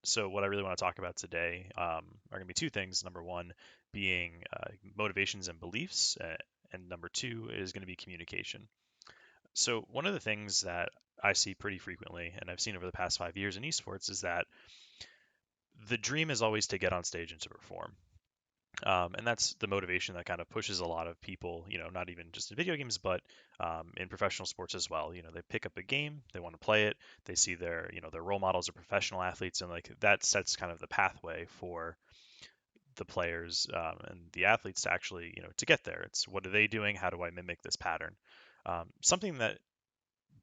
So what I really want to talk about today are going to be two things. Number one being motivations and beliefs, and number two is going to be communication. So one of the things that I see pretty frequently, and I've seen over the past 5 years in esports, is that the dream is always to get on stage and to perform. And that's the motivation that kind of pushes a lot of people, not even just in video games, but in professional sports as well. They pick up a game, they want to play it, they see their role models are professional athletes, and like that sets kind of the pathway for the players and the athletes to actually, to get there. It's what are they doing? How do I mimic this pattern? Something that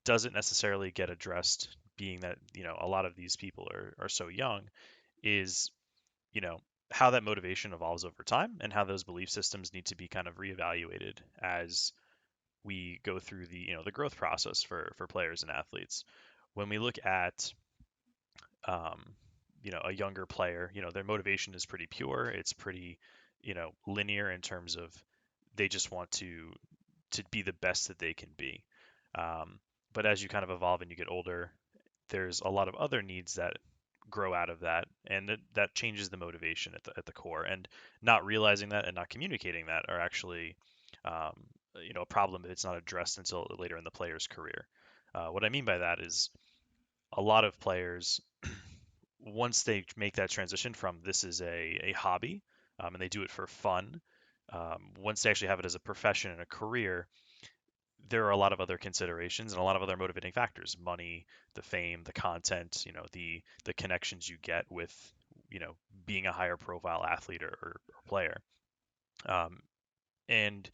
doesn't necessarily get addressed, being that, a lot of these people are so young, is you know how that motivation evolves over time and how those belief systems need to be kind of reevaluated as we go through the growth process for players and athletes. When we look at um, a younger player, their motivation is pretty pure. It's pretty linear in terms of they just want to be the best that they can be. um, but as you kind of evolve and you get older, there's a lot of other needs that grow out of that, and that changes the motivation at the core. And not realizing that and not communicating that are actually um, a problem if it's not addressed until later in the player's career. What I mean by that is a lot of players, once they make that transition from this is a hobby, and they do it for fun, once they actually have it as a profession and a career, there are a lot of other considerations and a lot of other motivating factors: money, the fame, the content, the connections you get with you know being a higher profile athlete or player. um, and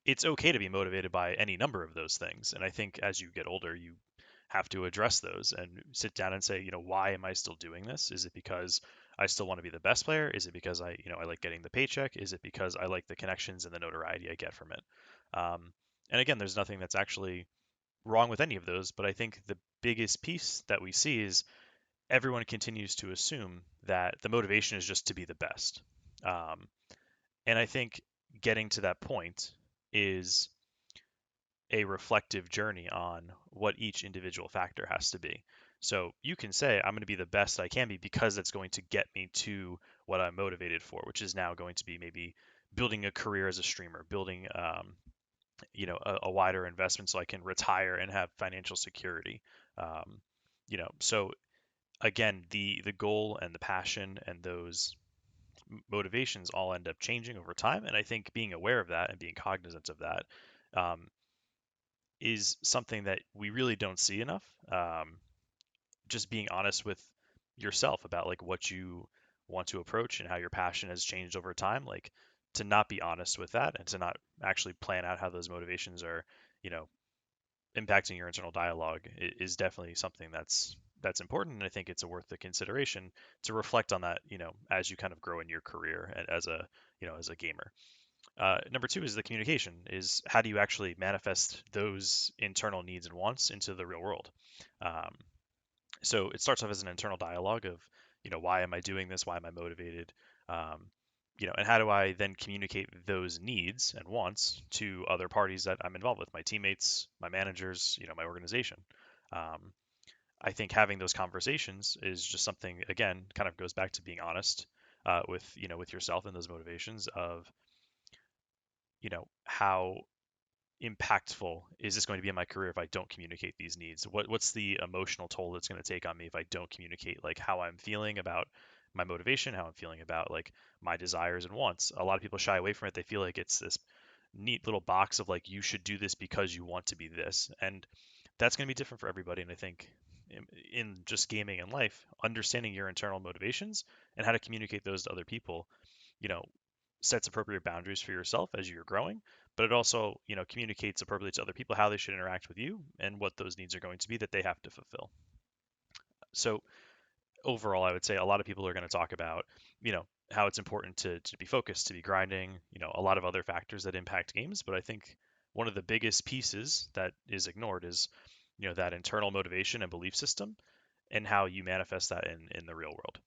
it's okay to be motivated by any number of those things, and I think as you get older, you have to address those and sit down and say, why am I still doing this? Is it because I still want to be the best player? Is it because I like getting the paycheck? Is it because I like the connections and the notoriety I get from it? um, and again, there's nothing that's actually wrong with any of those, but I think the biggest piece that we see is everyone continues to assume that the motivation is just to be the best. Um, and I think getting to that point is a reflective journey on what each individual factor has to be. So you can say, I'm going to be the best I can be because that's going to get me to what I'm motivated for, which is now going to be maybe building a career as a streamer, building a wider investment so I can retire and have financial security. So again, the goal and the passion and those motivations all end up changing over time, and I think being aware of that and being cognizant of that um, is something that we really don't see enough. Just being honest with yourself about like what you want to approach and how your passion has changed over time, like to not be honest with that and to not actually plan out how those motivations are, you know, impacting your internal dialogue is definitely something that's important. And I think it's a worth the consideration to reflect on that, as you kind of grow in your career and as a gamer. Number two is the communication. Is how do you actually manifest those internal needs and wants into the real world? Um, so it starts off as an internal dialogue of, why am I doing this? Why am I motivated? Um, and how do I then communicate those needs and wants to other parties that I'm involved with, my teammates, my managers, my organization. Um, I think having those conversations is just something, again, kind of goes back to being honest with yourself and those motivations of, how impactful is this going to be in my career if I don't communicate these needs? What's the emotional toll that's going to take on me if I don't communicate like how I'm feeling about my motivation, how I'm feeling about like my desires and wants? A lot of people shy away from it. They feel like it's this neat little box of like you should do this because you want to be this, and that's going to be different for everybody. And I think in just gaming and life, understanding your internal motivations and how to communicate those to other people, you know, sets appropriate boundaries for yourself as you're growing, but it also, communicates appropriately to other people how they should interact with you and what those needs are going to be that they have to fulfill. So overall, I would say a lot of people are going to talk about, how it's important to be focused, to be grinding, a lot of other factors that impact games. But I think one of the biggest pieces that is ignored is, that internal motivation and belief system and how you manifest that in the real world.